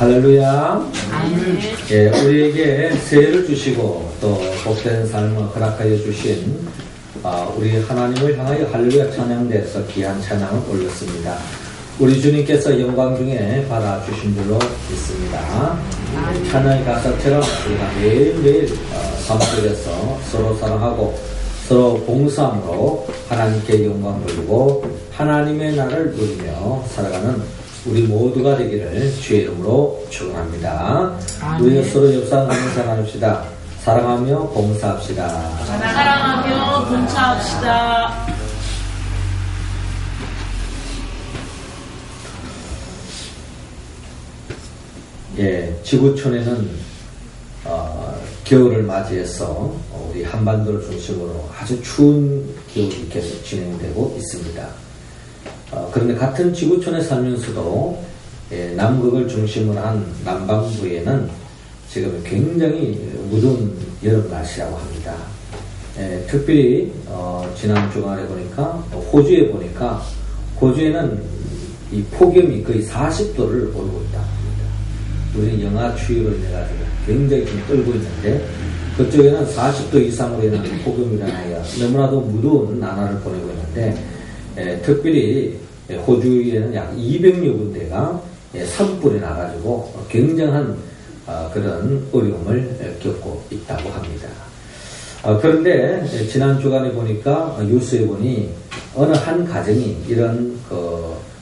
할렐루야. 예, 우리에게 새해를 주시고 또 복된 삶을 허락하여 주신 우리 하나님을 향하여 할렐루야 찬양대에서 귀한 찬양을 올렸습니다. 우리 주님께서 영광 중에 받아주신 줄로 믿습니다. 찬양의 가사처럼 우리가 매일매일 삶 속에서 서로 사랑하고 서로 봉사함으로 하나님께 영광 돌리고 하나님의 나라를 누리며 살아가는 우리 모두가 되기를 주의 이름으로 축원합니다. 우리 서로 옆사람 감사 나눕시다. 사랑하며 봉사합시다. 사랑하며 봉사합시다. 예, 지구촌에는 겨울을 맞이해서 우리 한반도를 중심으로 아주 추운 겨울이 계속 진행되고 있습니다. 그런데 같은 지구촌에 살면서도 남극을 중심으로 한 남반부에는 지금 굉장히 무더운 여름 날씨라고 합니다. 특별히 지난 주간에 보니까 호주에 보니까 호주에는 이 폭염이 거의 40도를 오르고 있다고 합니다. 우리는 영하 추위로 인해가지고 굉장히 좀 떨고 있는데 그쪽에는 40도 이상으로 일어나는 폭염이라는 아이가 너무나도 무더운 나날을 보내고 있는데 특별히 호주에는 약 200여 군데가 산불이 나가지고 굉장한 그런 어려움을 겪고 있다고 합니다. 그런데 지난 주간에 보니까 뉴스에 보니 어느 한 가정이 이런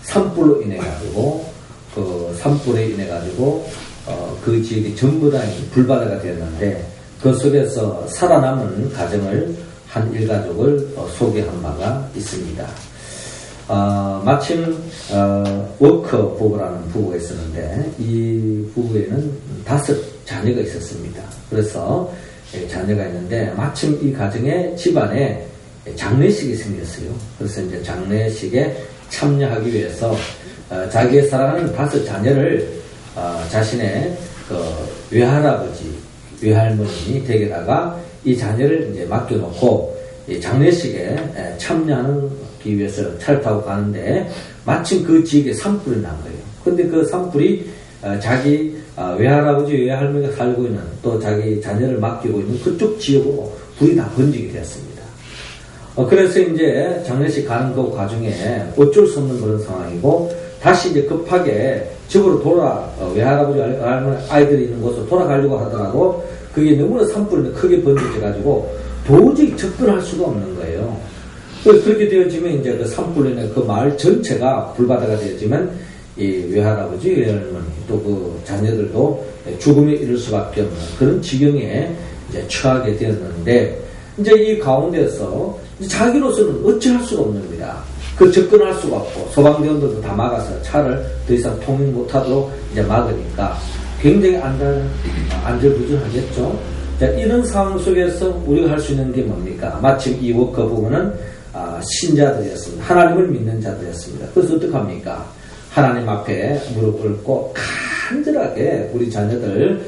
산불로 인해 가지고 그 지역이 전부 다 불바다가 되었는데 그 속에서 살아남은 가정을 한 일가족을 소개한 바가 있습니다. 마침 워커 부부라는 부부가 있었는데 이 부부에는 5 자녀가 있었습니다. 그래서 자녀가 있는데 마침 이 가정의 집안에 장례식이 생겼어요. 그래서 이제 장례식에 참여하기 위해서 자기의 사랑하는 5 자녀를 자신의 외할아버지, 외할머니 댁에다가 이 자녀를 이제 맡겨놓고 이 장례식에 참여하기 위해서 차를 타고 가는데 마침 그 지역에 산불이 난 거예요. 근데 그 산불이 자기 외할아버지, 외할머니가 살고 있는 또 자기 자녀를 맡기고 있는 그쪽 지역으로 불이 다 번지게 되었습니다. 그래서 이제 장례식 가는 그 과정에 어쩔 수 없는 그런 상황이고 다시 이제 급하게 집으로 외할아버지, 외할머니 아이들이 있는 곳으로 돌아가려고 하더라도 그게 너무나 산불이 크게 번져가지고 도저히 접근할 수가 없는 거예요. 그렇게 되어지면 이제 그 산불로 인해 그 마을 전체가 불바다가 되어지면 이 외할아버지, 외할머니 또 그 자녀들도 죽음에 이를 수밖에 없는 그런 지경에 이제 처하게 되었는데 이제 이 가운데서 자기로서는 어찌할 수가 없는 겁니다. 접근할 수가 없고 소방대원들도 다 막아서 차를 더 이상 통행 못하도록 이제 막으니까 굉장히 안절부절하겠죠. 자, 이런 상황 속에서 우리가 할 수 있는 게 뭡니까? 마침 이 워커 부부는 신자들이었습니다. 하나님을 믿는 자들이었습니다. 그래서 어떡합니까? 하나님 앞에 무릎 꿇고 간절하게 우리 자녀들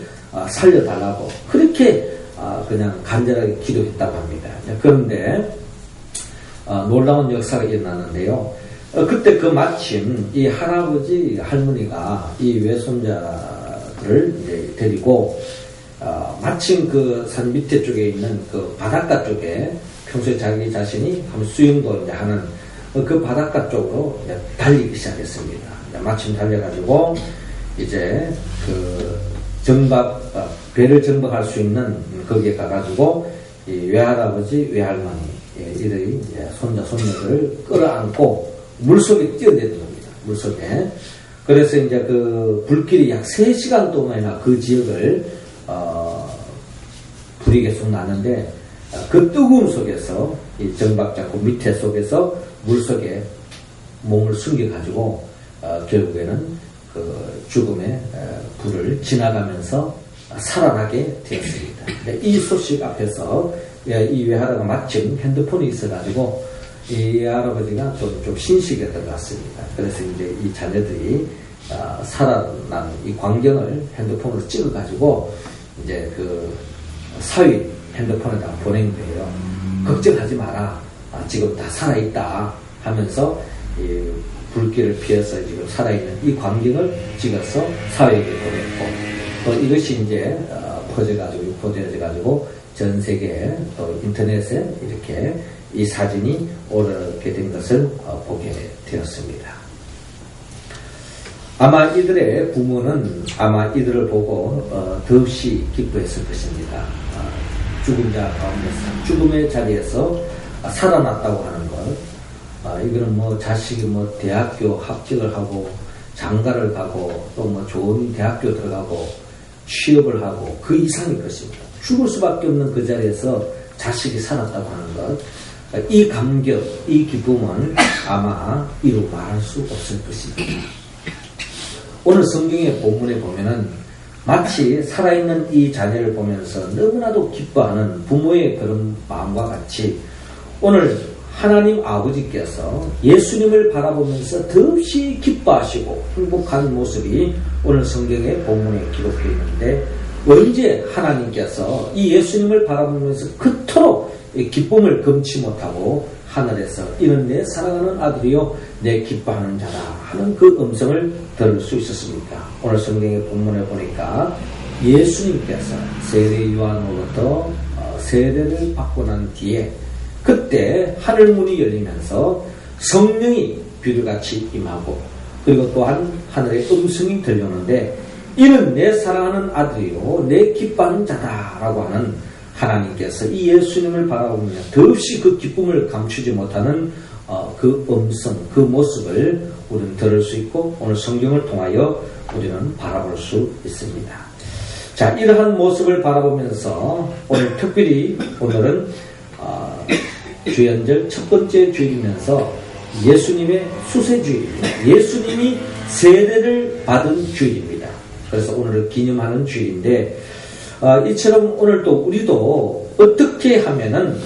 살려달라고 그렇게 그냥 간절하게 기도했다고 합니다. 그런데 놀라운 역사가 일어났는데요. 그때 마침 이 할아버지, 할머니가 이 외손자들을 이제 데리고 마침 그 산 밑에 쪽에 있는 그 바닷가 쪽에 평소에 자기 자신이 수영도 이제 하는 그 바닷가 쪽으로 이제 달리기 시작했습니다. 마침 달려가지고 이제 배를 정박할 수 있는 거기에 가가지고 이 외할아버지, 외할머니 이들이 손자, 손녀들을 끌어안고 물속에 뛰어내는 겁니다. 물속에. 그래서 이제 그 불길이 약 3시간 동안이나 그 지역을 불이 계속 나는데 그 뜨거움 속에서 이 정박자고 밑에 속에서 물속에 몸을 숨겨가지고 결국에는 그 죽음의 불을 지나가면서 살아나게 되었습니다. 이 소식 앞에서 이 외할아버지가 마침 핸드폰이 있어가지고 이 할아버지가 좀 신식에 들어갔습니다. 그래서 이제 이 자녀들이 살아난 이 광경을 핸드폰으로 찍어가지고 이제 그 사위 핸드폰에다 보낸 거예요. 걱정하지 마라. 지금 다 살아있다 하면서 불길을 피해서 지금 살아있는 이 광경을 찍어서 사회에 보냈고, 또 이것이 이제 퍼져가지고 전 세계 또 인터넷에 이렇게 이 사진이 오르게 된 것을 보게 되었습니다. 아마 이들의 부모는 아마 이들을 보고 더없이 기뻐했을 것입니다. 죽은 자 가운데서 죽음의 자리에서 살아났다고 하는 것, 이거는 뭐 자식이 뭐 대학교 합격을 하고 장가를 가고 또 뭐 좋은 대학교 들어가고 취업을 하고 그 이상일 것입니다. 죽을 수밖에 없는 그 자리에서 자식이 살았다고 하는 것, 이 감격, 이 기쁨은 아마 이루 말할 수 없을 것입니다. 오늘 성경의 본문에 보면은 마치 살아있는 이 자녀를 보면서 너무나도 기뻐하는 부모의 그런 마음과 같이 오늘 하나님 아버지께서 예수님을 바라보면서 더없이 기뻐하시고 행복한 모습이 오늘 성경의 본문에 기록되어 있는데, 언제 하나님께서 이 예수님을 바라보면서 그토록 기쁨을 금치 못하고 하늘에서 이는 내 사랑하는 아들이요 내 기뻐하는 자다 하는 그 음성을 들을 수 있었습니까? 오늘 성경의 본문에 보니까 예수님께서 세례 요한으로부터 세례를 받고 난 뒤에 그때 하늘문이 열리면서 성령이 비둘같이 임하고, 그리고 또한 하늘의 음성이 들려오는데 이는 내 사랑하는 아들이요 내 기뻐하는 자다라고 하는, 하나님께서 이 예수님을 바라보며 더없이 그 기쁨을 감추지 못하는 그 음성, 그 모습을 우리는 들을 수 있고 오늘 성경을 통하여 우리는 바라볼 수 있습니다. 자, 이러한 모습을 바라보면서 오늘 특별히 오늘은 주연절 첫 번째 주일이면서 예수님의 수세주일입니다. 예수님이 세례를 받은 주일입니다. 그래서 오늘을 기념하는 주일인데, 이처럼 오늘 또 우리도 어떻게 하면은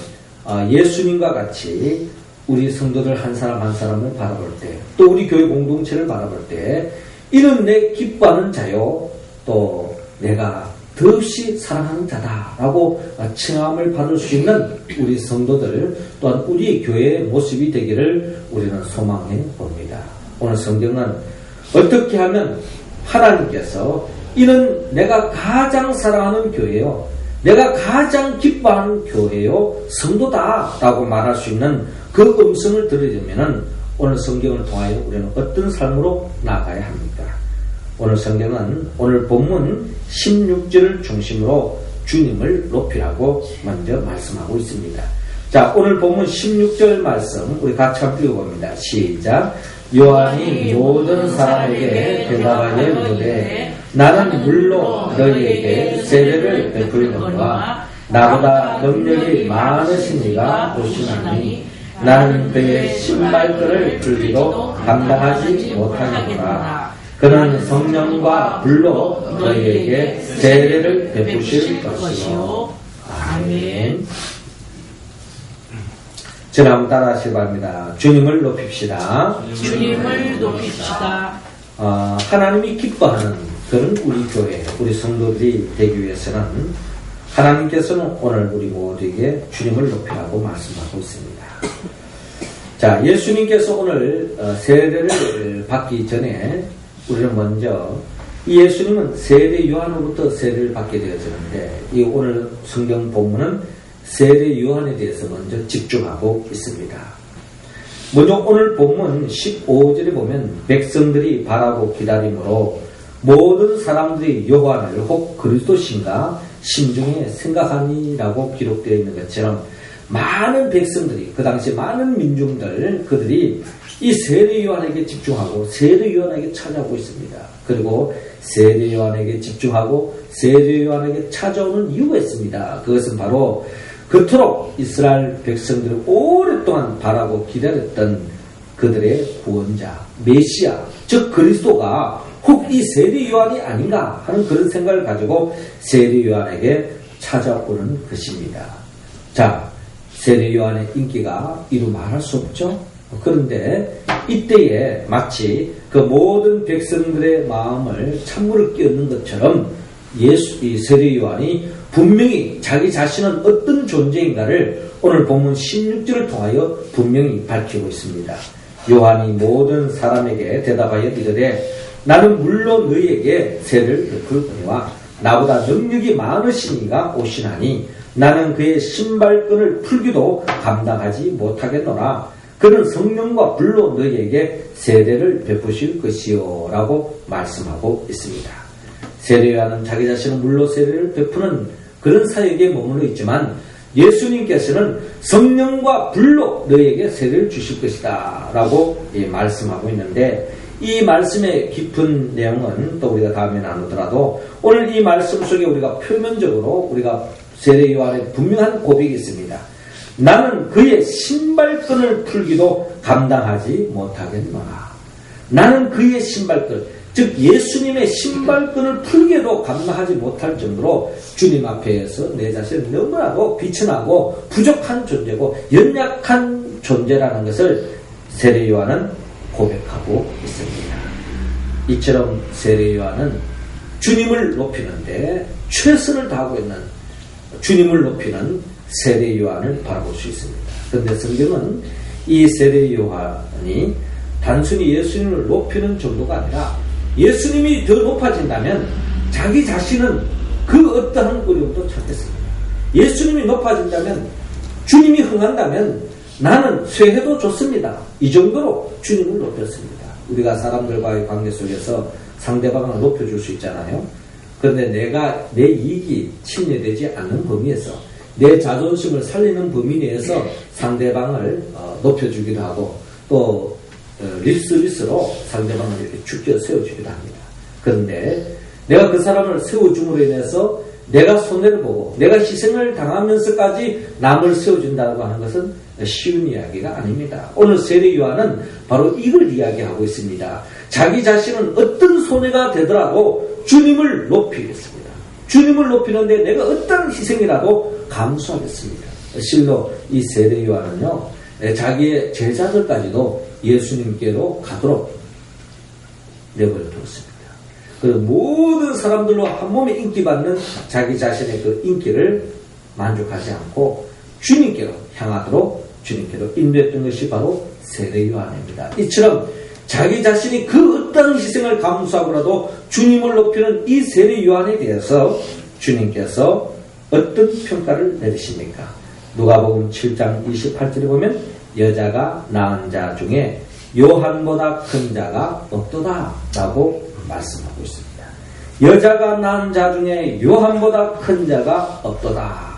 예수님과 같이 우리 성도들 한 사람 한 사람을 바라볼 때, 또 우리 교회 공동체를 바라볼 때 이는 내 기뻐하는 자요 또 내가 더없이 사랑하는 자다라고 칭함을 받을 수 있는 우리 성도들, 또한 우리 교회의 모습이 되기를 우리는 소망해 봅니다. 오늘 성경은 어떻게 하면 하나님께서 이는 내가 가장 사랑하는 교회요, 내가 가장 기뻐하는 교회요, 성도다라고 말할 수 있는 그 음성을 들으려면 오늘 성경을 통하여 우리는 어떤 삶으로 나아가야 합니까? 오늘 성경은 오늘 본문 16절을 중심으로 주님을 높이라고 먼저 말씀하고 있습니다. 자, 오늘 본문 16절 말씀 우리 같이 한번 읽어봅니다. 시작. 요한이 모든 사람에게 대답하여 이르되 나는 물로 너희에게 세례를 베풀거니와 나보다 능력이 많으신 이가 오시나니 나는 그의 신발끈을 풀기도 감당하지 못하겠구나. 그는 성령과 불로 너희에게 세례를 베푸실 것이요. 아멘. 저를 한번 따라 하시기 바랍니다. 주님을 높입시다. 주님을 높입시다. 하나님이 기뻐하는 그런 우리 교회, 우리 성도들이 되기 위해서는 하나님께서는 오늘 우리 모두에게 주님을 높이라고 말씀하고 있습니다. 자, 예수님께서 오늘 세례를 받기 전에 우리는 먼저 이 예수님은 세례 요한으로부터 세례를 받게 되어지는데, 이 오늘 성경 본문은 세례 요한에 대해서 먼저 집중하고 있습니다. 먼저 오늘 본문 15절에 보면 백성들이 바라고 기다림으로 모든 사람들이 요한을 혹 그리스도신가 심중에 생각하니라고 기록되어 있는 것처럼 많은 백성들이, 그 당시 많은 민중들, 그들이 이 세례 요한에게 집중하고 세례 요한에게 찾아오고 있습니다. 그리고 세례 요한에게 집중하고 세례 요한에게 찾아오는 이유가 있습니다. 그것은 바로 그토록 이스라엘 백성들을 오랫동안 바라고 기다렸던 그들의 구원자 메시아, 즉 그리스도가 혹 이 세례 요한이 아닌가 하는 그런 생각을 가지고 세례 요한에게 찾아오는 것입니다. 자, 세례 요한의 인기가 이루 말할 수 없죠. 그런데 이때에 마치 그 모든 백성들의 마음을 찬물을 끼얹는 것처럼 이 세례 요한이 분명히 자기 자신은 어떤 존재인가를 오늘 본문 16절을 통하여 분명히 밝히고 있습니다. 요한이 모든 사람에게 대답하여 이르되 나는 물론 너희에게 세를 베풀거니와 나보다 능력이 많으시니가 오시나니 나는 그의 신발끈을 풀기도 감당하지 못하겠노라. 그는 성령과 불로 너희에게 세례를 베푸실 것이요 라고 말씀하고 있습니다. 세례 요한은 자기 자신은 물로 세례를 베푸는 그런 사역에 머물러 있지만 예수님께서는 성령과 불로 너희에게 세례를 주실 것이다 라고 말씀하고 있는데, 이 말씀의 깊은 내용은 또 우리가 다음에 나누더라도 오늘 이 말씀 속에 우리가 표면적으로 우리가 세례 요한의 분명한 고백이 있습니다. 나는 그의 신발끈을 풀기도 감당하지 못하겠노라. 나는 그의 신발끈, 즉 예수님의 신발끈을 풀기도 감당하지 못할 정도로 주님 앞에서 내 자신은 너무나도 비천하고 부족한 존재고 연약한 존재라는 것을 세례 요한은 고백하고 있습니다. 이처럼 세례 요한은 주님을 높이는데 최선을 다하고 있는, 주님을 높이는 세례 요한을 바라볼 수 있습니다. 그런데 성경은 이 세례 요한이 단순히 예수님을 높이는 정도가 아니라 예수님이 더 높아진다면 자기 자신은 그 어떠한 어려움도 찾겠습니다. 예수님이 높아진다면, 주님이 흥한다면 나는 쇠해도 좋습니다. 이 정도로 주님을 높였습니다. 우리가 사람들과의 관계 속에서 상대방을 높여줄 수 있잖아요. 그런데 내 이익이 침해되지 않는 범위에서, 내 자존심을 살리는 범위 내에서 상대방을 높여주기도 하고 또 립서비스로 상대방을 이렇게 죽여 세워주기도 합니다. 그런데 내가 그 사람을 세워줌으로 인해서 내가 손해를 보고 내가 희생을 당하면서까지 남을 세워준다고 하는 것은 쉬운 이야기가 아닙니다. 오늘 세례 요한은 바로 이걸 이야기하고 있습니다. 자기 자신은 어떤 손해가 되더라도 주님을 높이겠습니다. 주님을 높이는데 내가 어떤 희생이라도 감수하겠습니다. 실로 이 세례 요한은요, 자기의 제자들까지도 예수님께로 가도록 내버려 두었습니다. 그 모든 사람들로 한 몸에 인기받는 자기 자신의 그 인기를 만족하지 않고 주님께로 향하도록 주님께로 인도했던 것이 바로 세례 요한입니다. 이처럼 자기 자신이 그 어떤 희생을 감수하고라도 주님을 높이는 이 세례 요한에 대해서 주님께서 어떤 평가를 내리십니까? 누가복음 7장 28절에 보면 여자가 낳은 자 중에 요한보다 큰 자가 없도다 라고 말씀하고 있습니다. 여자가 낳은 자 중에 요한보다 큰 자가 없도다.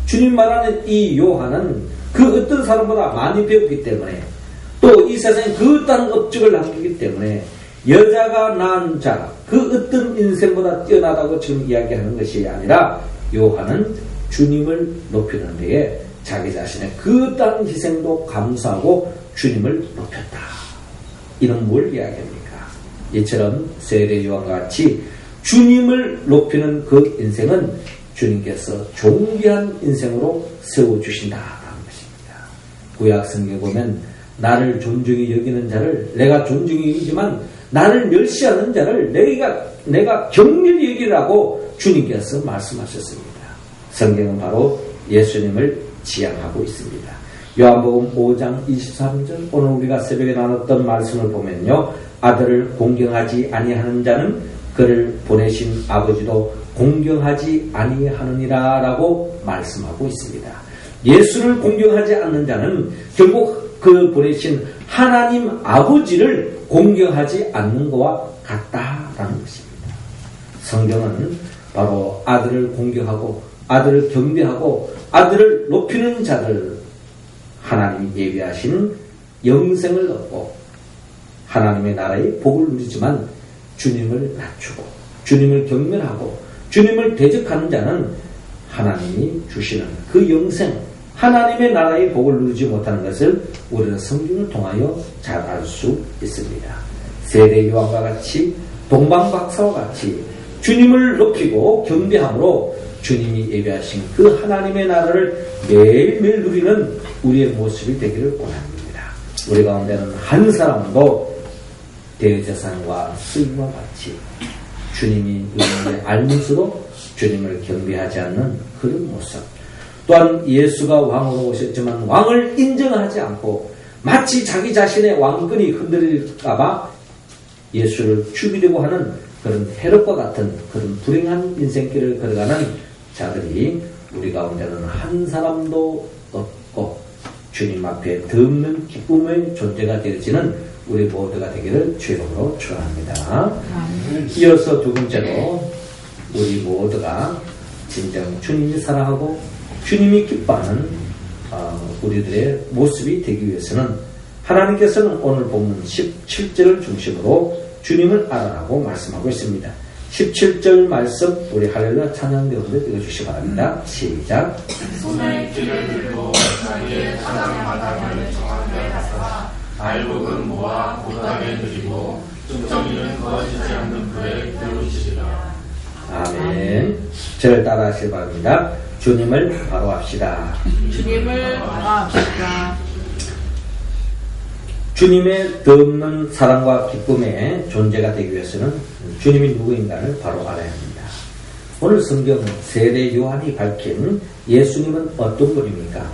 주님 말하는 이 요한은 그 어떤 사람보다 많이 배웠기 때문에, 또 이 세상에 그 어떤 업적을 남기기 때문에 여자가 낳은 자, 그 어떤 인생보다 뛰어나다고 지금 이야기하는 것이 아니라 요한은 주님을 높이는 데에 자기 자신의 그 어떤 희생도 감수하고 주님을 높였다. 이는 뭘 이야기합니까? 이처럼 세례 요한과 같이 주님을 높이는 그 인생은 주님께서 존귀한 인생으로 세워주신다라는 것입니다. 구약 성경에 보면 나를 존중히 여기는 자를 내가 존중히 여기지만 나를 멸시하는 자를 내가 경멸히 여기라고 주님께서 말씀하셨습니다. 성경은 바로 예수님을 지향하고 있습니다. 요한복음 5장 23절, 오늘 우리가 새벽에 나눴던 말씀을 보면요, 아들을 공경하지 아니하는 자는 그를 보내신 아버지도 공경하지 아니하느니라 라고 말씀하고 있습니다. 예수를 공경하지 않는 자는 결국 그 보내신 하나님 아버지를 공경하지 않는 것과 같다라는 것입니다. 성경은 바로 아들을 공경하고 아들을 경배하고 아들을 높이는 자들, 하나님이 예비하신 영생을 얻고 하나님의 나라의 복을 누리지만 주님을 낮추고 주님을 경멸하고 주님을 대적하는 자는 하나님이 주시는 그 영생, 하나님의 나라의 복을 누리지 못하는 것을 우리는 성경을 통하여 잘 알 수 있습니다. 세례 요한과 같이 동방박사와 같이 주님을 높이고 경배함으로 주님이 예비하신 그 하나님의 나라를 매일매일 누리는 우리의 모습이 되기를 원합니다. 우리 가운데는 한 사람도 대제사장과 스님과 같이 주님이 누구인지 알면서도 주님을 경배하지 않는 그런 모습, 또한 예수가 왕으로 오셨지만 왕을 인정하지 않고 마치 자기 자신의 왕권이 흔들릴까봐 예수를 죽이려고 하는 그런 헤롯과 같은 그런 불행한 인생길을 걸어가는 자들이 우리 가운데는 한 사람도 없고 주님 앞에 덮는 기쁨의 존재가 되어지는 우리 모두가 되기를 주님으로 축원합니다. 이어서 두 번째로 우리 모두가 진정 주님이 사랑하고 주님이 기뻐하는 우리들의 모습이 되기 위해서는 하나님께서는 오늘 본문 17절을 중심으로 주님을 알아라고 말씀하고 있습니다. 17절 말씀 우리 할렐루야 찬양 여러분들 읽어주시기 바랍니다. 시작. 손에 길을 들고 자기의 타작마당을 정한 데 가서 알곡은 모아 곳간에 들이고 쭉정이는 거지지 않는 불에 태우시리라. 아멘. 저를 따라 하시기 바랍니다. 주님을 바로합시다. 주님을 바라합시다. 주님의 덮는 사랑과 기쁨의 존재가 되기 위해서는 주님이 누구인가를 바로 알아야 합니다. 오늘 성경 세례 요한이 밝힌 예수님은 어떤 분입니까?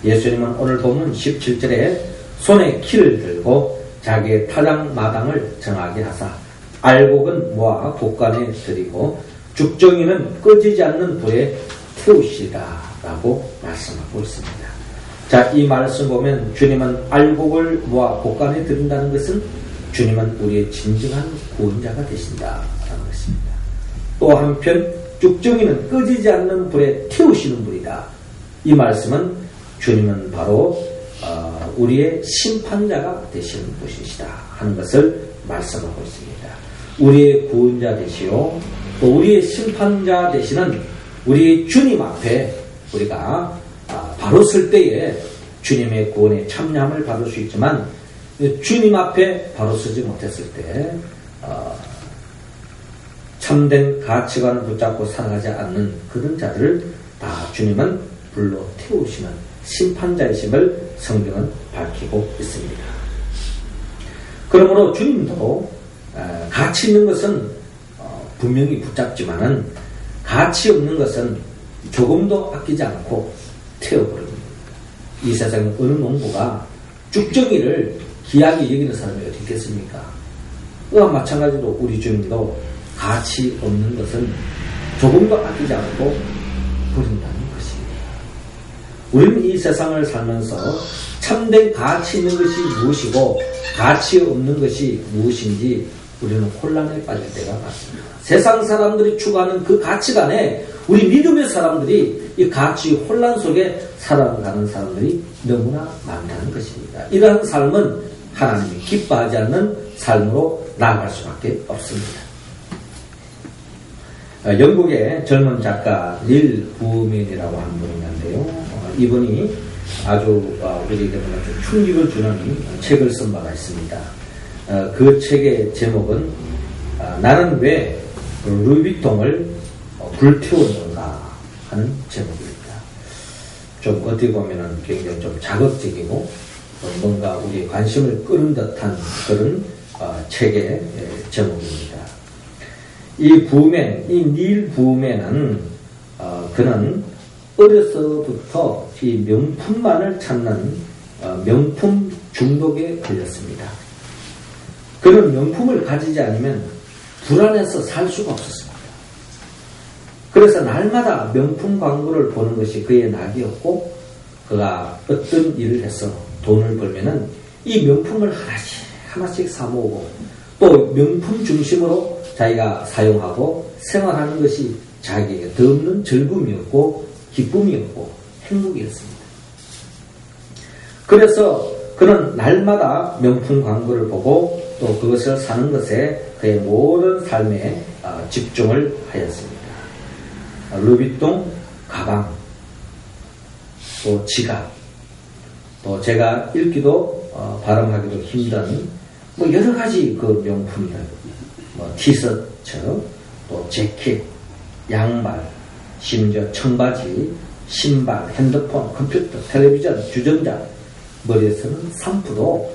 예수님은 오늘 보면 17절에 손에 키를 들고 자기의 타작마당을 정하게 하사 알곡은 모아 곳간에 들이고 죽정이는 꺼지지 않는 불에 태우시다 라고 말씀하고 있습니다. 자, 이 말씀 보면 주님은 알곡을 모아 곳간에 들인다는 것은 주님은 우리의 진정한 구원자가 되신다라는 것입니다. 또 한편 죽정이는 꺼지지 않는 불에 태우시는 분이다. 이 말씀은 주님은 바로 우리의 심판자가 되시는 분이시다 하는 것을 말씀하고 있습니다. 우리의 구원자 되시오 또 우리의 심판자 되시는 우리 주님 앞에 우리가 바로 설 때에 주님의 구원에 참여함을 받을 수 있지만 주님 앞에 바로 서지 못했을 때 참된 가치관을 붙잡고 살아가지 않는 그런 자들을 다 주님은 불러 태우시는 심판자이심을 성경은 밝히고 있습니다. 그러므로 주님도 가치 있는 것은 분명히 붙잡지만은 가치 없는 것은 조금도 아끼지 않고 태워버립니다. 이 세상에 어느 농부가 죽정이를 귀하게 여기는 사람이 어디 있겠습니까? 그와 마찬가지로 우리 주님도 가치 없는 것은 조금도 아끼지 않고 버린다는 것입니다. 우리는 이 세상을 살면서 참된 가치 있는 것이 무엇이고 가치 없는 것이 무엇인지 우리는 혼란에 빠질 때가 많습니다. 세상 사람들이 추구하는 그 가치관에 우리 믿음의 사람들이 이 가치 혼란 속에 살아가는 사람들이 너무나 많다는 것입니다. 이러한 삶은 하나님이 기뻐하지 않는 삶으로 나아갈 수밖에 없습니다. 영국의 젊은 작가 닐 부맨이라고 하는 분이 있는데요. 이분이 아주 우리에게 충격을 주는 책을 쓴 바가 있습니다. 그 책의 제목은 나는 왜 루이비통을 불태웠는가 하는 제목입니다. 좀 어떻게 보면 굉장히 좀 자극적이고 뭔가 우리의 관심을 끄는 듯한 그런 책의 제목입니다. 이 부맨, 이 닐 부맨은 그는 어려서부터 이 명품만을 찾는 명품 중독에 걸렸습니다. 그는 명품을 가지지 않으면 불안해서 살 수가 없었습니다. 그래서 날마다 명품 광고를 보는 것이 그의 낙이었고 그가 어떤 일을 해서 돈을 벌면은 이 명품을 하나씩 사모으고 또 명품 중심으로 자기가 사용하고 생활하는 것이 자기에게 더 없는 즐거움이었고 기쁨이었고 행복이었습니다. 그래서 그는 날마다 명품 광고를 보고 또 그것을 사는 것에 그의 모든 삶에 집중을 하였습니다. 루비통 가방, 또 지갑, 또 제가 읽기도 발음하기도 힘든 뭐 여러 가지 그 명품들, 뭐 티셔츠, 또 재킷, 양말, 심지어 청바지, 신발, 핸드폰, 컴퓨터, 텔레비전, 주전자, 머리에서는 샴푸도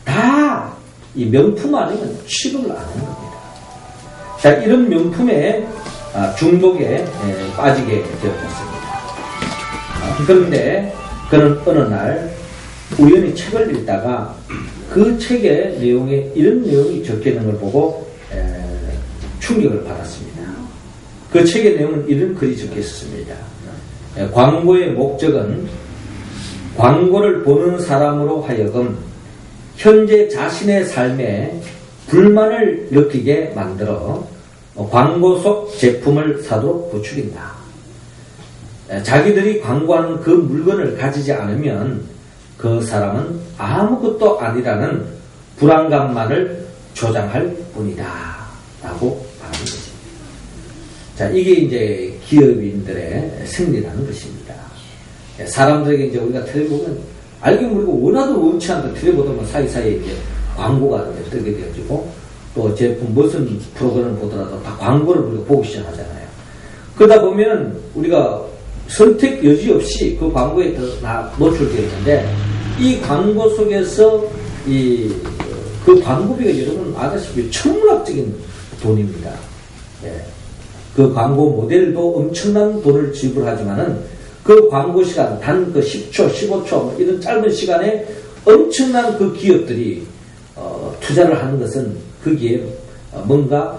다 이 명품 아니면 취급을 안 하는 겁니다. 자, 이런 명품의 중독에 빠지게 되었습니다. 그런데 그는 어느 날 우연히 책을 읽다가 그 책의 내용에 이런 내용이 적혀있는 걸 보고 충격을 받았습니다. 그 책의 내용은 이런 글이 적혀 있었습니다. 광고의 목적은 광고를 보는 사람으로 하여금 현재 자신의 삶에 불만을 느끼게 만들어 광고 속 제품을 사도록 부추긴다. 자기들이 광고하는 그 물건을 가지지 않으면 그 사람은 아무것도 아니라는 불안감만을 조장할 뿐이다. 라고 말하는 것입니다. 자, 이게 이제 기업인들의 승리라는 것입니다. 사람들에게 이제 우리가 텔레보면 알게 모르고 원하도 원치 않던 텔레보면 사이사이에 이제 광고가 뜨게 되어지고 또 제품 무슨 프로그램을 보더라도 다 광고를 우리가 보기 시작하잖아요. 그러다 보면 우리가 선택 여지 없이 그 광고에 다 노출되어 있는데 이 광고 속에서 그 광고비가 여러분 아다시피 천문학적인 돈입니다. 예. 그 광고 모델도 엄청난 돈을 지불하지만은 그 광고 시간 단 그 10초, 15초 이런 짧은 시간에 엄청난 그 기업들이 투자를 하는 것은 거기에 뭔가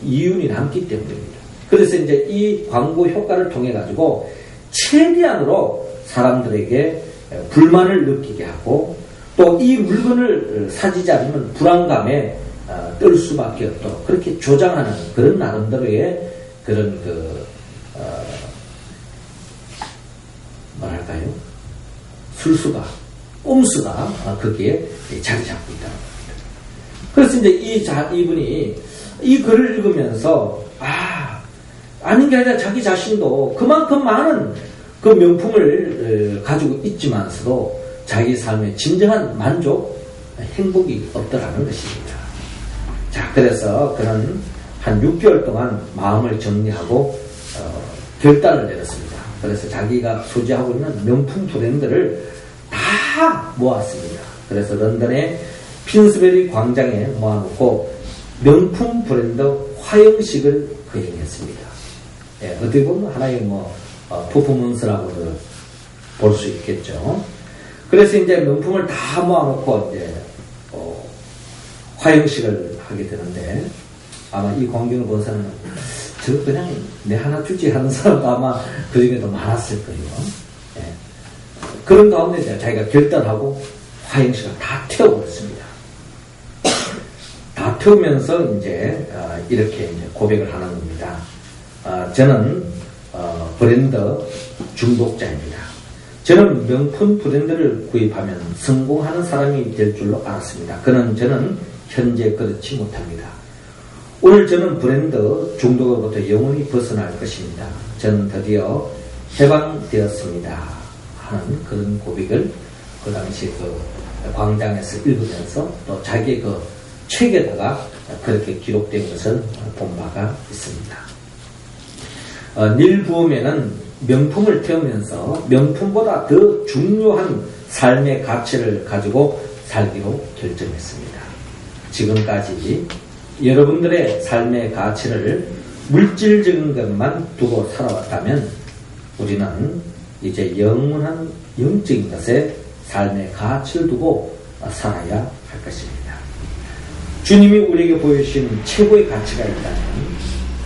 이윤이 남기 때문입니다. 그래서 이제 이 광고 효과를 통해 가지고 최대한으로 사람들에게 불만을 느끼게 하고 또 이 물건을 사지지 않으면 불안감에 떨 수밖에 없도록 그렇게 조장하는 그런 나름대로의 그런 뭐랄까요? 술수가, 꼼수가 거기에 자리 잡고 있다는 겁니다. 그래서 이제 이분이 이 글을 읽으면서 아닌 게 아니라 자기 자신도 그만큼 많은 그 명품을 가지고 있지만서도 자기 삶에 진정한 만족, 행복이 없더라는 것입니다. 자, 그래서 그는 한 6개월 동안 마음을 정리하고 결단을 내렸습니다. 그래서 자기가 소지하고 있는 명품 브랜드를 다 모았습니다. 그래서 런던의 핀스베리 광장에 모아놓고 명품 브랜드 화형식을 거행했습니다. 예, 어떻게 보면 하나의 퍼포먼스라고도 볼 수 있겠죠. 그래서 이제 명품을 다 모아놓고 이제 화형식을 하게 되는데 아마 이 광경을 본 사람은 저 그냥 내 하나 주지 하는 사람도 아마 그 중에도 많았을 거예요. 예. 그런 가운데 이제 자기가 결단하고 화형식을 다 태워버렸습니다. 다 태우면서 이제 이렇게 이제 고백을 하는 겁니다. 저는 브랜드 중독자입니다. 저는 명품 브랜드를 구입하면 성공하는 사람이 될 줄로 알았습니다. 저는 현재 그렇지 못합니다. 오늘 저는 브랜드 중독으로부터 영원히 벗어날 것입니다. 저는 드디어 해방되었습니다. 하는 그런 고백을 그 당시 그 광장에서 읽으면서 또 자기의 그 책에다가 그렇게 기록된 것을 본 바가 있습니다. 닐 부음에는 명품을 태우면서 명품보다 더 중요한 삶의 가치를 가지고 살기로 결정했습니다. 지금까지 여러분들의 삶의 가치를 물질적인 것만 두고 살아왔다면 우리는 이제 영원한 영적인 것에 삶의 가치를 두고 살아야 할 것입니다. 주님이 우리에게 보여주신 최고의 가치가 있다면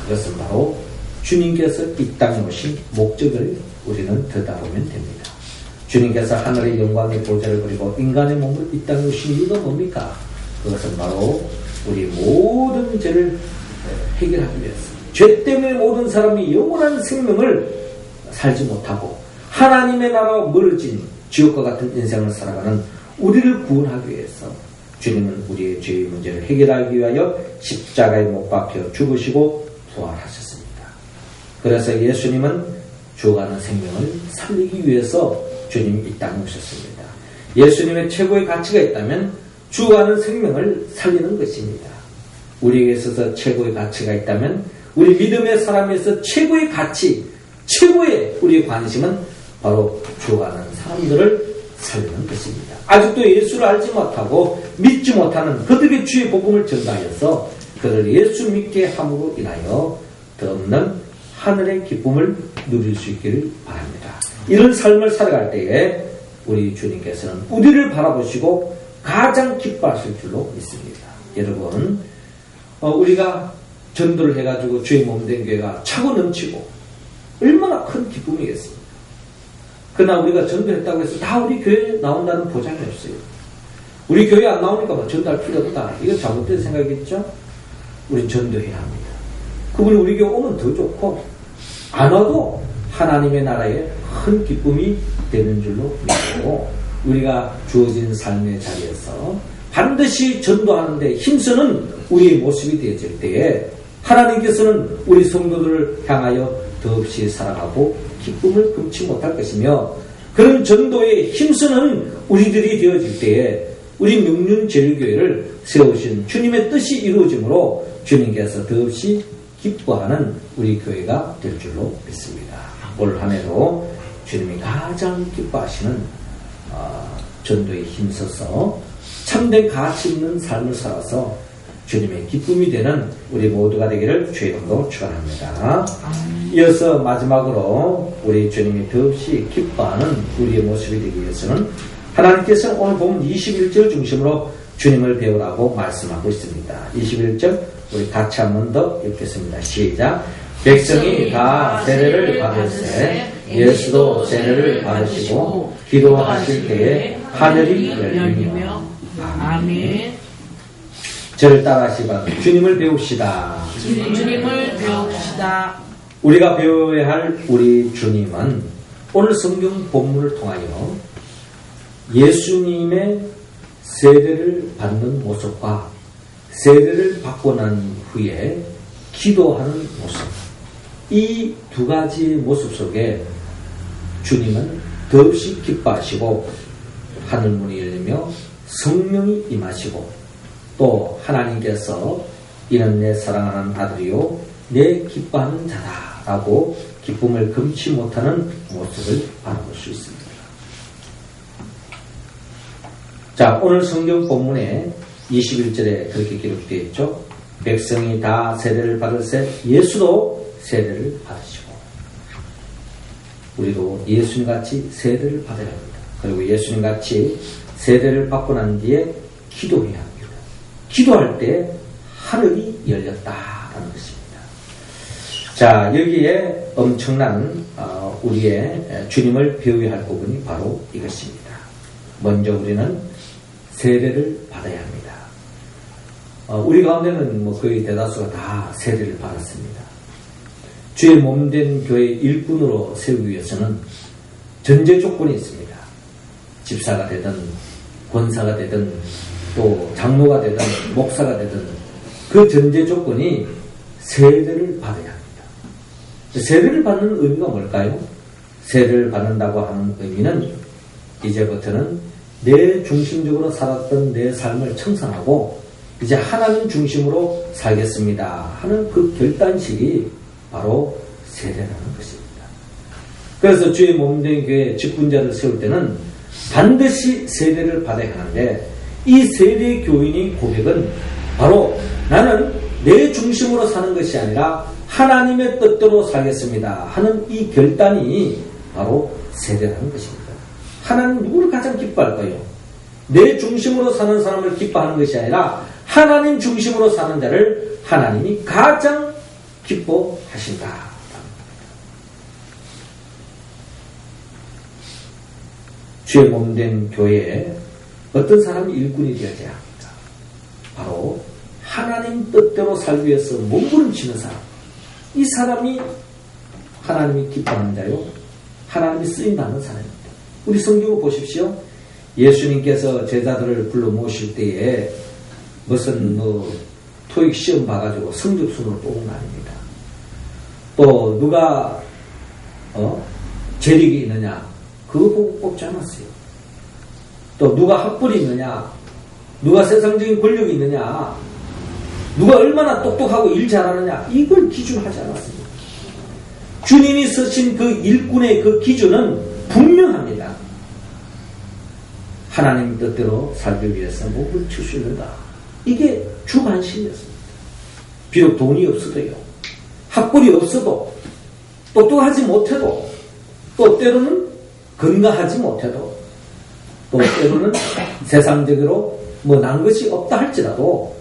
그것은 바로 주님께서 이 땅에 오신 목적을 우리는 들여다보면 됩니다. 주님께서 하늘의 영광의 보좌를 버리고 인간의 몸을 이 땅에 오신 이유가 뭡니까? 그것은 바로 우리 모든 죄를 해결하기 위해서 죄 때문에 모든 사람이 영원한 생명을 살지 못하고 하나님의 나라와 멀어진 지옥과 같은 인생을 살아가는 우리를 구원하기 위해서 주님은 우리의 죄의 문제를 해결하기 위하여 십자가에 못 박혀 죽으시고 부활하셨습니다. 그래서 예수님은 죽어가는 생명을 살리기 위해서 주님이 이 땅에 오셨습니다. 예수님의 최고의 가치가 있다면 죽어가는 생명을 살리는 것입니다. 우리에게 있어서 최고의 가치가 있다면 우리 믿음의 사람에서 최고의 가치, 최고의 우리의 관심은 바로 죽어가는 사람들을 살리는 것입니다. 아직도 예수를 알지 못하고 믿지 못하는 그들에게 주의 복음을 전가하여서 그를 예수 믿게 함으로 인하여 더 없는 하늘의 기쁨을 누릴 수 있기를 바랍니다. 이런 삶을 살아갈 때에 우리 주님께서는 우리를 바라보시고 가장 기뻐하실 줄로 믿습니다. 여러분, 우리가 전도를 해가지고 주의 몸된 교회가 차고 넘치고 얼마나 큰 기쁨이겠습니까? 그러나 우리가 전도했다고 해서 다 우리 교회에 나온다는 보장이 없어요. 우리 교회 안 나오니까 뭐 전도할 필요 없다. 이건 잘못된 생각이겠죠? 우리 전도해야 합니다. 그분이 우리 교회 오면 더 좋고 안 와도 하나님의 나라에 큰 기쁨이 되는 줄로 믿고 우리가 주어진 삶의 자리에서 반드시 전도하는데 힘쓰는 우리의 모습이 되어질 때에 하나님께서는 우리 성도들을 향하여 더없이 사랑하고 기쁨을 금치 못할 것이며 그런 전도에 힘쓰는 우리들이 되어질 때에 우리 명륜제일교회를 세우신 주님의 뜻이 이루어지므로 주님께서 더없이 기뻐하는 우리 교회가 될 줄로 믿습니다. 올 한 해도 주님이 가장 기뻐하시는 전도에 힘써서 참된 가치 있는 삶을 살아서 주님의 기쁨이 되는 우리 모두가 되기를 주의 이름으로 축원합니다. 이어서 마지막으로 우리 주님이 더없이 기뻐하는 우리의 모습이 되기 위해서는 하나님께서 오늘 보면 21절 중심으로 주님을 배우라고 말씀하고 있습니다. 21절 우리 같이 한 번 더 읽겠습니다. 시작. 백성이 다 세례를 받으세 예수도 세례를 받으시고 기도하실 때에 하늘이 열리며 아멘. 저를 따라하시바 주님을 배웁시다. 주님을 배웁시다. 우리가 배워야 할 우리 주님은 오늘 성경 본문을 통하여 예수님의 세례를 받는 모습과 세례를 받고 난 후에 기도하는 모습, 이 두 가지 모습 속에 주님은 더없이 기뻐하시고 하늘문이 열리며 성령이 임하시고 또 하나님께서 이는 내 사랑하는 아들이요 내 기뻐하는 자다라고 기쁨을 금치 못하는 모습을 바라볼 수 있습니다. 자, 오늘 성경 본문에 21절에 그렇게 기록되어 있죠. 백성이 다 세례를 받으세 예수도 세례를 받으시고 우리도 예수님같이 세례를 받아야 합니다. 그리고 예수님같이 세례를 받고 난 뒤에 기도해야 합니다. 기도할 때 하늘이 열렸다라는 것입니다. 자, 여기에 엄청난 우리의 주님을 배워야 할 부분이 바로 이것입니다. 먼저 우리는 세례를 받아야 합니다. 우리 가운데는 뭐 거의 대다수가 다 세례를 받았습니다. 주의 몸된 교회 일꾼으로 세우기 위해서는 전제 조건이 있습니다. 집사가 되든 권사가 되든 또 장로가 되든 목사가 되든 그 전제 조건이 세례를 받아야 합니다. 세례를 받는 의미가 뭘까요? 세례를 받는다고 하는 의미는 이제부터는 내 중심적으로 살았던 내 삶을 청산하고 이제 하나님 중심으로 살겠습니다 하는 그 결단식이 바로 세례라는 것입니다. 그래서 주의 몸된 교회 직분자를 세울 때는 반드시 세례를 받아야 하는데 이 세례 교인의 고백은 바로 나는 내 중심으로 사는 것이 아니라 하나님의 뜻대로 살겠습니다 하는 이 결단이 바로 세례라는 것입니다. 하나님 누구를 가장 기뻐할까요? 내 중심으로 사는 사람을 기뻐하는 것이 아니라 하나님 중심으로 사는 자를 하나님이 가장 기뻐하신다. 주의 몸된 교회에 어떤 사람이 일꾼이 되어야 합니까? 바로 하나님 뜻대로 살기 위해서 몸부림치는 사람. 이 사람이 하나님이 기뻐하는 자요, 하나님이 쓰인다는 사람입니다. 우리 성경을 보십시오. 예수님께서 제자들을 불러 모실 때에 무슨 토익 시험 봐가지고 성적순으로 뽑은 거 아닙니다. 또 누가 재력이 있느냐 그거 보고 뽑지 않았어요. 또 누가 학벌이 있느냐, 누가 세상적인 권력이 있느냐, 누가 얼마나 똑똑하고 일 잘하느냐 이걸 기준하지 않았습니다. 주님이 쓰신 그 일꾼의 그 기준은 분명합니다. 하나님 뜻대로 살기 위해서 목을 칠 수 있는가, 이게 주관심이었습니다. 비록 돈이 없어도요, 학벌이 없어도, 똑똑하지 못해도, 또 때로는 건강하지 못해도 또 때로는 세상적으로 뭐 난 것이 없다 할지라도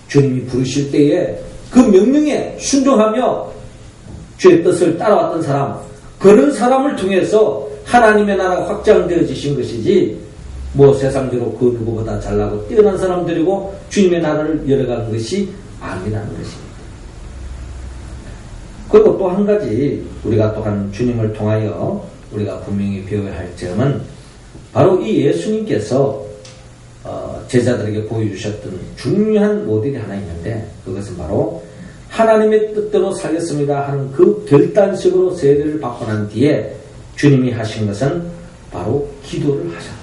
주님이 부르실 때에 그 명령에 순종하며 주의 뜻을 따라왔던 사람, 그런 사람을 통해서 하나님의 나라가 확장되어지신 것이지 뭐 세상적으로 그 누구보다 잘나고 뛰어난 사람들이고 주님의 나라를 열어가는 것이 아니라는 것입니다. 그리고 또 한 가지 우리가 또한 주님을 통하여 우리가 분명히 배워야 할 점은 바로 이 예수님께서 제자들에게 보여주셨던 중요한 모델이 하나 있는데, 그것은 바로 하나님의 뜻대로 살겠습니다 하는 그 결단식으로 세례를 받고 난 뒤에 주님이 하신 것은 바로 기도를 하셨다.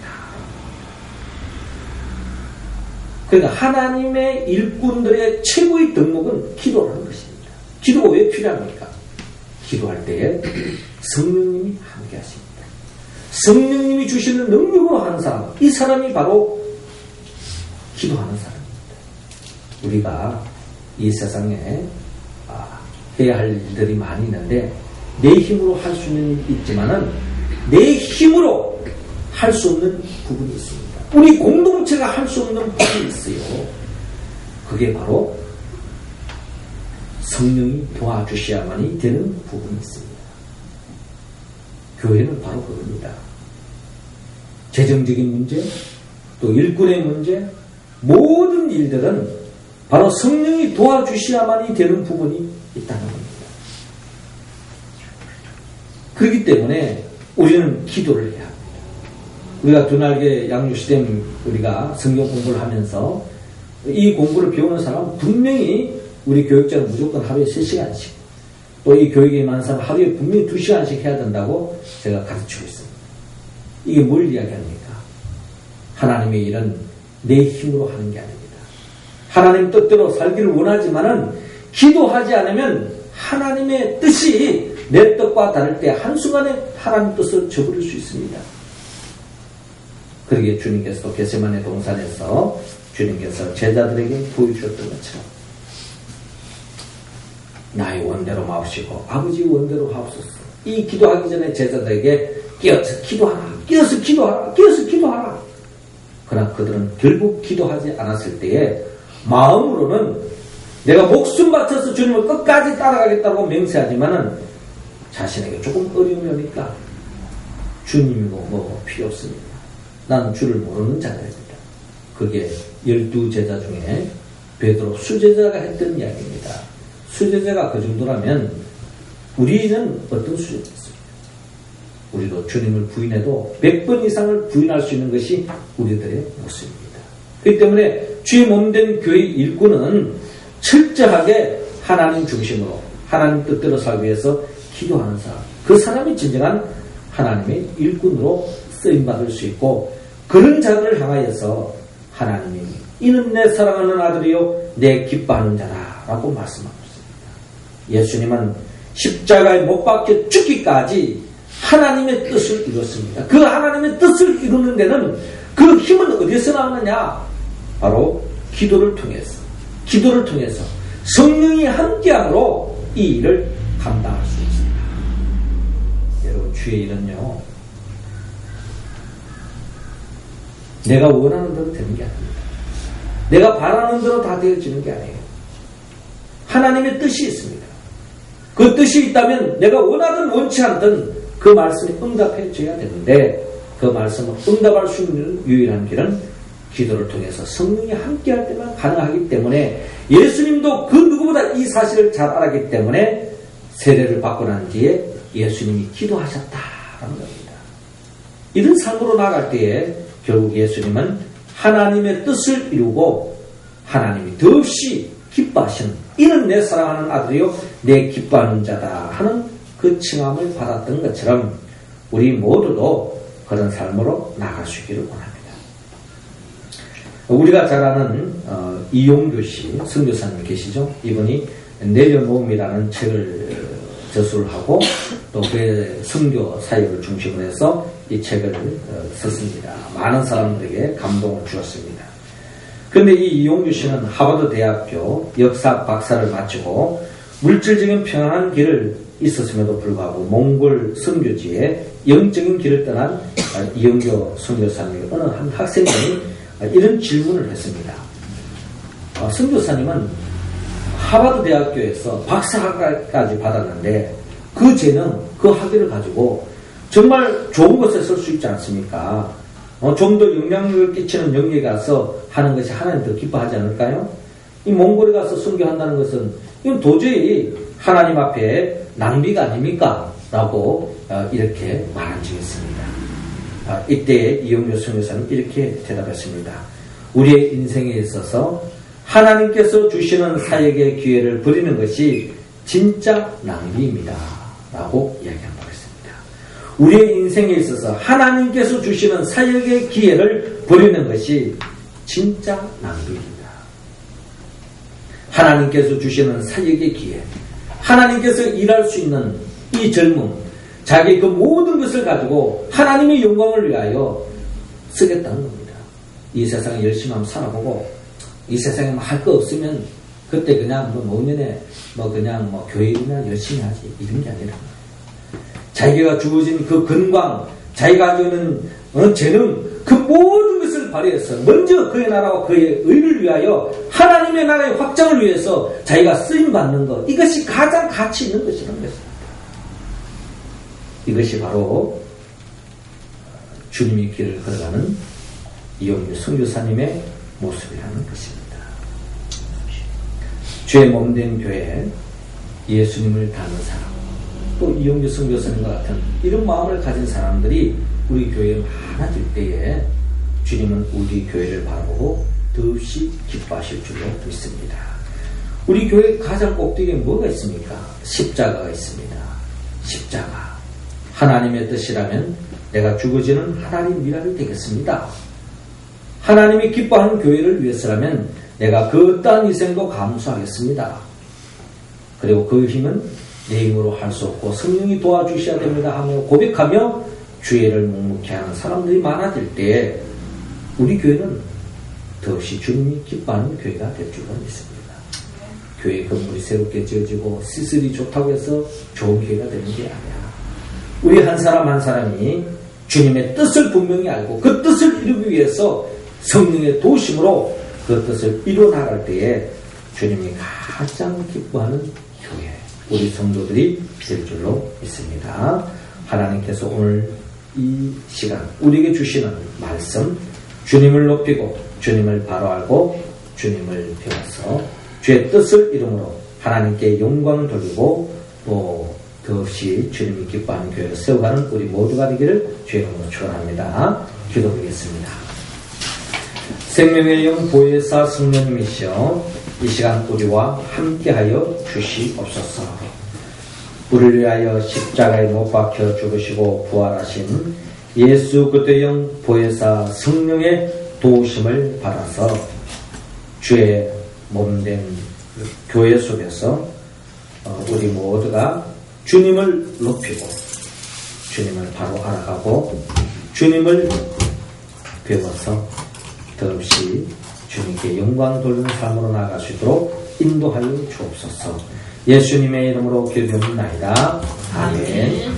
그러니까 하나님의 일꾼들의 최고의 덕목은 기도라는 것입니다. 기도가 왜 필요합니까? 기도할 때에 성령님이 함께 하십니다. 성령님이 주시는 능력으로 하는 사람, 이 사람이 바로 기도하는 사람입니다. 우리가 이 세상에 해야 할 일들이 많이 있는데 내 힘으로 할 수 있는 일이 있지만은 내 힘으로 할 수 없는 부분이 있습니다. 우리 공동체가 할 수 없는 부분이 있어요. 그게 바로 성령이 도와주셔야만이 되는 부분이 있습니다. 교회는 바로 그겁니다. 재정적인 문제, 또 일꾼의 문제, 모든 일들은 바로 성령이 도와주셔야만이 되는 부분이 있다는 겁니다. 그렇기 때문에 우리는 기도를 해야 합니다. 우리가 두 날개 양육시댐 우리가 성경 공부를 하면서 이 공부를 배우는 사람은 분명히 우리 교육자는 무조건 하루에 3시간씩, 또 이 교육에 임하는 사람은 하루에 분명히 2시간씩 해야 된다고 제가 가르치고 있습니다. 이게 뭘 이야기합니까? 하나님의 일은 내 힘으로 하는 게 아닙니다. 하나님 뜻대로 살기를 원하지만은 기도하지 않으면 하나님의 뜻이 내 뜻과 다를 때 한순간에 하나님 뜻을 저버릴 수 있습니다. 그러기에 주님께서 겟세마네 동산에서 주님께서 제자들에게 보여주셨던 것처럼 나의 원대로 마옵시고 아버지 원대로 하옵소서. 이 기도하기 전에 제자들에게 깨어서 기도하라, 깨어서 기도하라, 깨어서 기도하라. 그러나 그들은 결국 기도하지 않았을 때에 마음으로는 내가 목숨 바쳐서 주님을 끝까지 따라가겠다고 맹세하지만은 자신에게 조금 어려움이 오니까 주님이고 뭐고 필요 없습니다. 나는 주를 모르는 자들입니다. 그게 12제자 중에 베드로 수제자가 했던 이야기입니다. 수제자가 그 정도라면 우리는 어떤 수제자입니까? 우리도 주님을 부인해도 100번 이상을 부인할 수 있는 것이 우리들의 모습입니다. 그렇기 때문에 주의 몸된 교회 일꾼은 철저하게 하나님 중심으로 하나님 뜻대로 살기 위해서 기도하는 사람, 그 사람이 진정한 하나님의 일꾼으로 쓰임받을 수 있고, 그런 자들을 향하여서 하나님이 이는 내 사랑하는 아들이요 내 기뻐하는 자라라고 말씀하고 있습니다. 예수님은 십자가에 못 박혀 죽기까지 하나님의 뜻을 이뤘습니다. 그 하나님의 뜻을 이루는 데는 그 힘은 어디서 나오느냐? 바로 기도를 통해서 성령이 함께함으로 이 일을 감당할 수 있습니다. 여러분, 주의 일은요, 내가 원하는 대로 되는 게 아닙니다. 내가 바라는 대로 다 되어지는 게 아니에요. 하나님의 뜻이 있습니다. 그 뜻이 있다면 내가 원하든 원치 않든 그 말씀에 응답해 줘야 되는데, 그 말씀을 응답할 수 있는 유일한 길은 기도를 통해서 성령이 함께할 때만 가능하기 때문에, 예수님도 그 누구보다 이 사실을 잘 알았기 때문에 세례를 받고 난 뒤에 예수님이 기도하셨다라는 겁니다. 이런 삶으로 나아갈 때에 결국 예수님은 하나님의 뜻을 이루고 하나님이 더없이 기뻐하시는, 이는 내 사랑하는 아들이요 내 기뻐하는 자다 하는 그 칭함을 받았던 것처럼 우리 모두도 그런 삶으로 나아갈 수 있기를 원합니다. 우리가 잘 아는 이용규 씨 선교사님 계시죠? 이분이 내려놓음이라는 책을 저술을 하고 또 그의 선교 사역을 중심으로 해서 이 책을 썼습니다. 많은 사람들에게 감동을 주었습니다. 그런데 이 이용규 씨는 하버드 대학교 역사 박사를 마치고 물질적인 평안한 길을 있었음에도 불구하고 몽골 선교지에 영적인 길을 떠난 이영교 선교사님의 어느 한 학생이 이런 질문을 했습니다. 선교사님은 하버드 대학교에서 박사학위까지 받았는데 그 재능, 그 학위를 가지고 정말 좋은 곳에 쓸 수 있지 않습니까? 좀 더 영향력을 끼치는 영역에 가서 하는 것이 하나님 더 기뻐하지 않을까요? 이 몽골에 가서 선교한다는 것은 이건 도저히 하나님 앞에 낭비가 아닙니까? 라고 이렇게 말한 적이 있습니다. 이때 이영조 선교사는 이렇게 대답했습니다. 우리의 인생에 있어서 하나님께서 주시는 사역의 기회를 버리는 것이 진짜 낭비입니다. 라고 이야기한 바가 있습니다. 우리의 인생에 있어서 하나님께서 주시는 사역의 기회를 버리는 것이 진짜 낭비입니다. 하나님께서 주시는 사역의 기회, 하나님께서 일할 수 있는 이 젊음, 자기 그 모든 것을 가지고 하나님의 영광을 위하여 쓰겠다는 겁니다. 이 세상에 열심히 한번 살아보고 이 세상에 할 거 없으면 그때 그냥 노년에 그냥 교회나 열심히 하지 이런 게 아니라 자기가 주어진 그 건강, 자기가 가지고 있는 재능, 그 모든 것을 발휘해서 먼저 그의 나라와 그의 의를 위하여 하나님의 나라의 확장을 위해서 자기가 쓰임받는 것, 이것이 가장 가치 있는 것이라는 것입니다. 이것이 바로 주님의 길을 걸어가는 이영규 선교사님의 모습이라는 것입니다. 주의 몸된 교회에 예수님을 닮은 사람, 또 이영규 선교사님과 같은 이런 마음을 가진 사람들이 우리 교회에 많아질 때에 주님은 우리 교회를 바라보고 더없이 기뻐하실 줄로 믿습니다. 우리 교회 가장 꼭대기에 뭐가 있습니까? 십자가가 있습니다. 십자가. 하나님의 뜻이라면 내가 죽어지는 하나님 미랄이 되겠습니다. 하나님이 기뻐하는 교회를 위해서라면 내가 그 어떠한 희생도 감수하겠습니다. 그리고 그 힘은 내 힘으로 할 수 없고 성령이 도와주셔야 됩니다 하며 고백하며 주의를 묵묵히 하는 사람들이 많아질 때 우리 교회는 더없이 주님이 기뻐하는 교회가 될 줄로 믿습니다. 교회 건물이 새롭게 지어지고 시설이 좋다고 해서 좋은 교회가 되는 게 아니야. 우리 한 사람 한 사람이 주님의 뜻을 분명히 알고 그 뜻을 이루기 위해서 성령의 도심으로 그 뜻을 이루어나갈 때에 주님이 가장 기뻐하는 교회, 우리 성도들이 될 줄로 믿습니다. 하나님께서 오늘 이 시간 우리에게 주시는 말씀, 주님을 높이고 주님을 바로 알고 주님을 배워서 주의 뜻을 이름으로 하나님께 영광을 돌리고 또 더없이 주님이 기뻐하는 교회를 세워가는 우리 모두가 되기를 주의 이름으로 축원합니다. 기도드리겠습니다. 생명의 영 보혜사 성령님이시여 이 시간 우리와 함께하여 주시옵소서. 우리를 위하여 십자가에 못 박혀 죽으시고 부활하신 예수 그리스도의 영 보혜사 성령의 도우심을 받아서 주의 몸된 교회 속에서 우리 모두가 주님을 높이고 주님을 바로 알아가고 주님을 배워서 더없이 주님께 영광 돌리는 삶으로 나아갈 수 있도록 인도하여 주옵소서. 예수님의 이름으로 기도드립니다. 아멘.